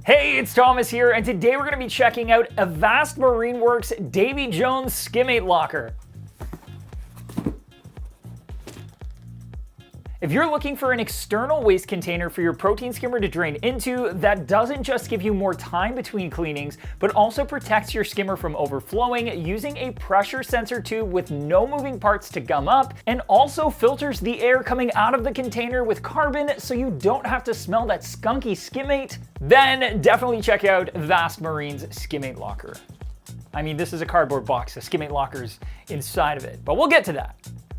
Hey, it's Thomas here, and today we're going to be checking out Avast Marine Works Davey Jones Skimmate Locker. If you're looking for an external waste container for your protein skimmer to drain into that doesn't just give you more time between cleanings, but also protects your skimmer from overflowing using a pressure sensor tube with no moving parts to gum up, and also filters the air coming out of the container with carbon so you don't have to smell that skunky skimmate, then definitely check out Avast Marine's Skimmate Locker. I mean, this is a cardboard box, the Skimmate Locker's inside of it, but we'll get to that.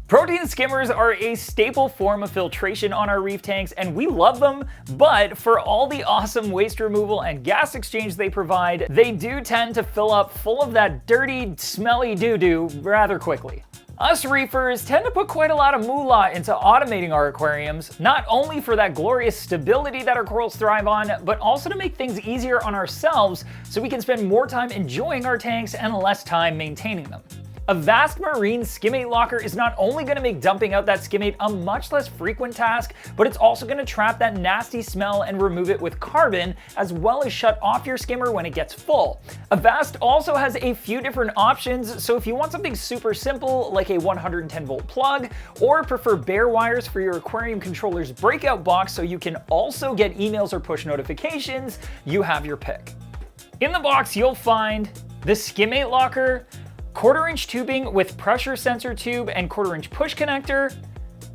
Protein skimmers are a staple form of filtration on our reef tanks, and we love them, but for all the awesome waste removal and gas exchange they provide, they do tend to fill up full of that dirty, smelly doo-doo rather quickly. Us reefers tend to put quite a lot of moolah into automating our aquariums, not only for that glorious stability that our corals thrive on, but also to make things easier on ourselves so we can spend more time enjoying our tanks and less time maintaining them. Avast Marine Skimmate Locker is not only going to make dumping out that skimmate a much less frequent task, but it's also going to trap that nasty smell and remove it with carbon, as well as shut off your skimmer when it gets full. Avast also has a few different options, so if you want something super simple like a 110 volt plug, or prefer bare wires for your aquarium controller's breakout box so you can also get emails or push notifications, you have your pick. In the box you'll find the Skimmate Locker, 1/4-inch tubing with pressure sensor tube and 1/4-inch push connector,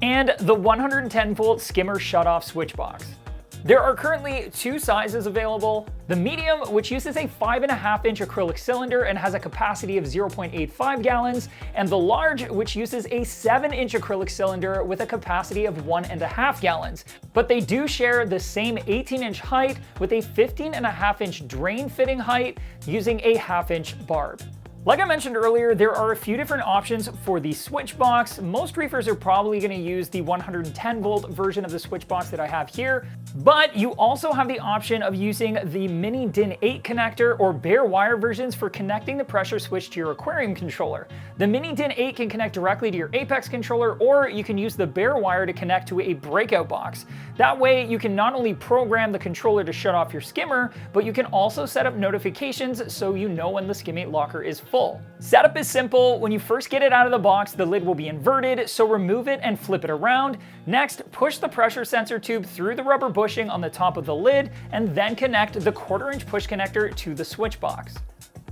and the 110 volt skimmer shutoff switch box. There are currently two sizes available: the medium, which uses a 5.5-inch acrylic cylinder and has a capacity of 0.85 gallons, and the large, which uses a 7-inch acrylic cylinder with a capacity of 1.5 gallons. But they do share the same 18-inch height with a 15.5-inch drain fitting height using a 1/2-inch barb. Like I mentioned earlier, there are a few different options for the switch box. Most reefers are probably going to use the 110 volt version of the switch box that I have here, but you also have the option of using the mini DIN 8 connector or bare wire versions for connecting the pressure switch to your aquarium controller. The mini DIN 8 can connect directly to your Apex controller, or you can use the bare wire to connect to a breakout box. That way you can not only program the controller to shut off your skimmer, but you can also set up notifications so you know when the Skimmate Locker is full. Setup is simple. When you first get it out of the box, the lid will be inverted, so remove it and flip it around. Next, push the pressure sensor tube through the rubber bushing on the top of the lid, and then connect the 1/4-inch push connector to the switch box.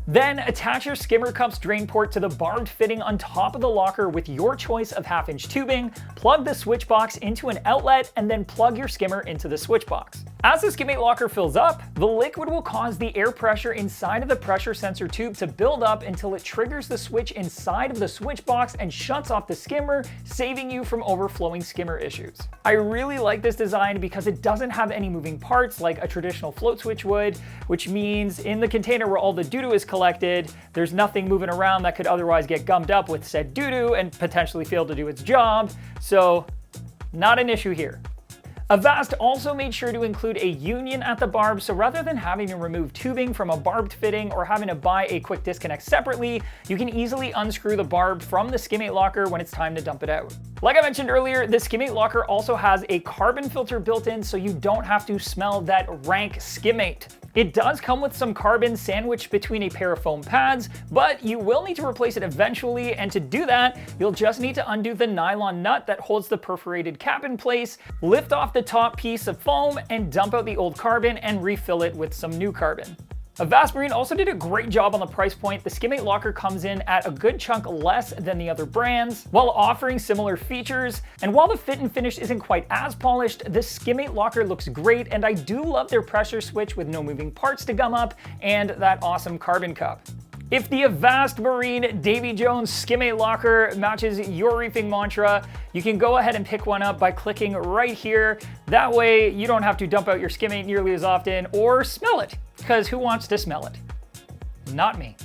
Then attach your skimmer cup's drain port to the barbed fitting on top of the locker with your choice of 1/2-inch tubing, plug the switch box into an outlet, and then plug your skimmer into the switch box. As the Skimmate Locker fills up, the liquid will cause the air pressure inside of the pressure sensor tube to build up until it triggers the switch inside of the switch box and shuts off the skimmer, saving you from overflowing skimmer issues. I really like this design because it doesn't have any moving parts like a traditional float switch would, which means in the container where all the doo-doo is collected, there's nothing moving around that could otherwise get gummed up with said doo-doo and potentially fail to do its job, so not an issue here. Avast also made sure to include a union at the barb, so rather than having to remove tubing from a barbed fitting or having to buy a quick disconnect separately, you can easily unscrew the barb from the Skimmate Locker when it's time to dump it out. Like I mentioned earlier, the Skimmate Locker also has a carbon filter built in so you don't have to smell that rank skimmate. It does come with some carbon sandwiched between a pair of foam pads, but you will need to replace it eventually, and to do that, you'll just need to undo the nylon nut that holds the perforated cap in place, lift off the top piece of foam, and dump out the old carbon and refill it with some new carbon. Avast Marine also did a great job on the price point. The Skimmate Locker comes in at a good chunk less than the other brands, while offering similar features. And while the fit and finish isn't quite as polished, the Skimmate Locker looks great, and I do love their pressure switch with no moving parts to gum up and that awesome carbon cup. If the Avast Marine Davey Jones Skimmate Locker matches your reefing mantra, you can go ahead and pick one up by clicking right here. That way you don't have to dump out your skimmate nearly as often or smell it, because who wants to smell it? Not me.